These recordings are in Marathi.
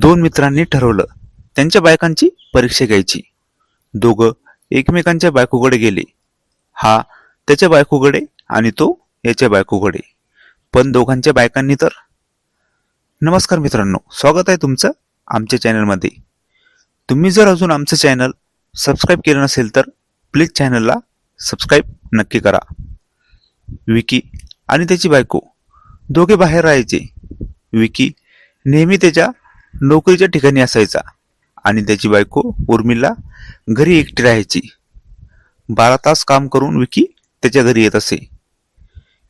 दोन मित्रांनी ठरवलं त्यांच्या बायकांची परीक्षा घ्यायची. दोघं एकमेकांच्या बायकोकडे गेले. हा त्याच्या बायकोकडे आणि तो याच्या बायकोकडे. पण दोघांच्या बायकांनी तर. नमस्कार मित्रांनो, स्वागत आहे तुमचं आमच्या चॅनलमध्ये. तुम्ही जर अजून आमचं चॅनल सबस्क्राईब केलं नसेल तर प्लीज चॅनलला सबस्क्राईब नक्की करा. विकी आणि त्याची बायको दोघे बाहेर राहायचे. विकी नेहमी त्याच्या नोकरीच्या ठिकाणी असायचा आणि त्याची बायको उर्मिला घरी एकटी राहायची. 12 तास काम करून विकी त्याच्या घरी येत असे.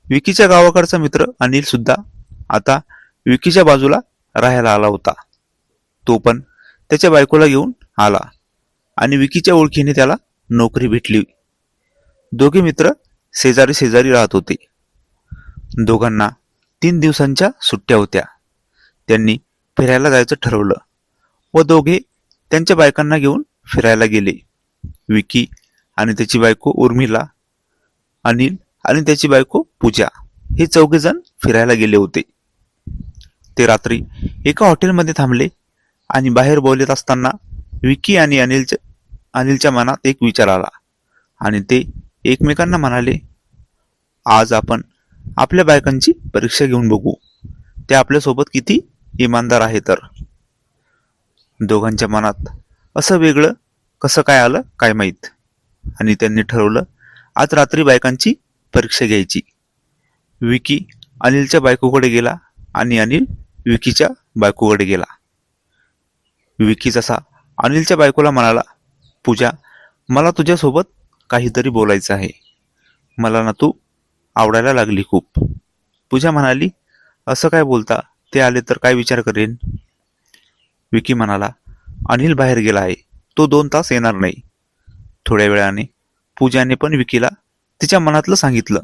विकीच्या गावाकडचा मित्र अनिल सुद्धा आता विकीच्या बाजूला राहायला आला होता. तो पण त्याच्या बायकोला घेऊन आला आणि विकीच्या ओळखीने त्याला नोकरी भेटली. दोघे मित्र शेजारी शेजारी राहत होते. दोघांना 3 दिवसांच्या सुट्ट्या होत्या. त्यांनी फिरायला जायचं ठरवलं व दोघे त्यांच्या बायकांना घेऊन फिरायला गेले. विकी आणि त्याची बायको उर्मिला, अनिल आणि त्याची बायको पूजा हे 4 जण फिरायला गेले होते. ते रात्री एका हॉटेलमध्ये थांबले आणि बाहेर बोलत असताना विकी आणि अनिलच्या मनात एक विचार आला आणि ते एकमेकांना म्हणाले, आज आपण आपल्या बायकांची परीक्षा घेऊन बघू, ते आपल्यासोबत किती इमानदार आहे तर. दोघांच्या मनात असं वेगळं कसं काय आलं काय माहीत, आणि त्यांनी ठरवलं आज रात्री बायकांची परीक्षा घ्यायची. विकी अनिलच्या बायकोकडे गेला आणि अनिल विकीच्या बायकोकडे गेला. विकी जसा अनिलच्या बायकोला म्हणाला, पूजा, मला तुझ्यासोबत काहीतरी बोलायचं आहे. मला ना तू आवडायला लागली खूप. पूजा म्हणाली, असं काय बोलता, ते आले तर काय विचार करेन. विकी म्हणाला, अनिल बाहेर गेला आहे, तो 2 तास येणार नाही. थोड्या वेळाने पूजाने पण विकीला तिच्या मनातलं सांगितलं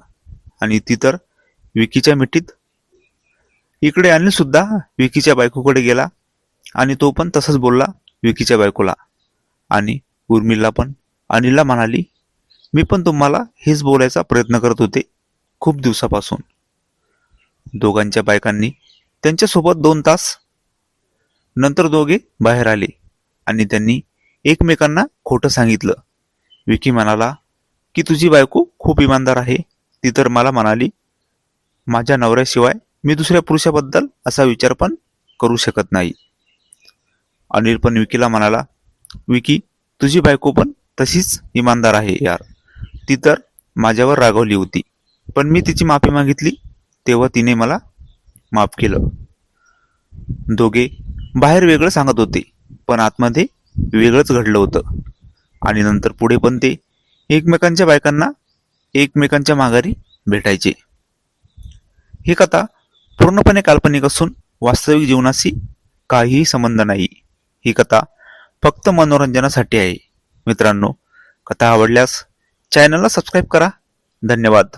आणि ती तर विकीच्या मिठीत. इकडे अनिल सुद्धा विकीच्या बायकोकडे गेला आणि तो पण तसंच बोलला विकीच्या बायकोला. आणि उर्मिला पण अनिलला म्हणाली, मी पण तुम्हाला हेच बोलायचा प्रयत्न करत होते खूप दिवसापासून. दोघांच्या बायकांनी त्यांच्यासोबत 2 तास नंतर दोघे बाहेर आले आणि त्यांनी एकमेकांना खोटं सांगितलं. विकी म्हणाला की तुझी बायको खूप इमानदार आहे. ती तर मला म्हणाली, माझ्या नवऱ्याशिवाय मी दुसऱ्या पुरुषाबद्दल असा विचार पण करू शकत नाही. अनिल पण विकीला म्हणाला, विकी, तुझी बायको पण तशीच इमानदार आहे यार. ती तर माझ्यावर रागवली होती, पण मी तिची माफी मागितली तेव्हा तिने मला माफ केलं. दोघे बाहेर वेगळं सांगत होते पण आतमध्ये वेगळंच घडलं होतं. आणि नंतर पुढे पण ते एकमेकांच्या बायकांना एकमेकांच्या माघारी भेटायचे. ही कथा पूर्णपणे काल्पनिक असून वास्तविक जीवनाशी काहीही संबंध नाही. ही कथा फक्त मनोरंजनासाठी आहे. मित्रांनो, कथा आवडल्यास चॅनलला सबस्क्राईब करा. धन्यवाद.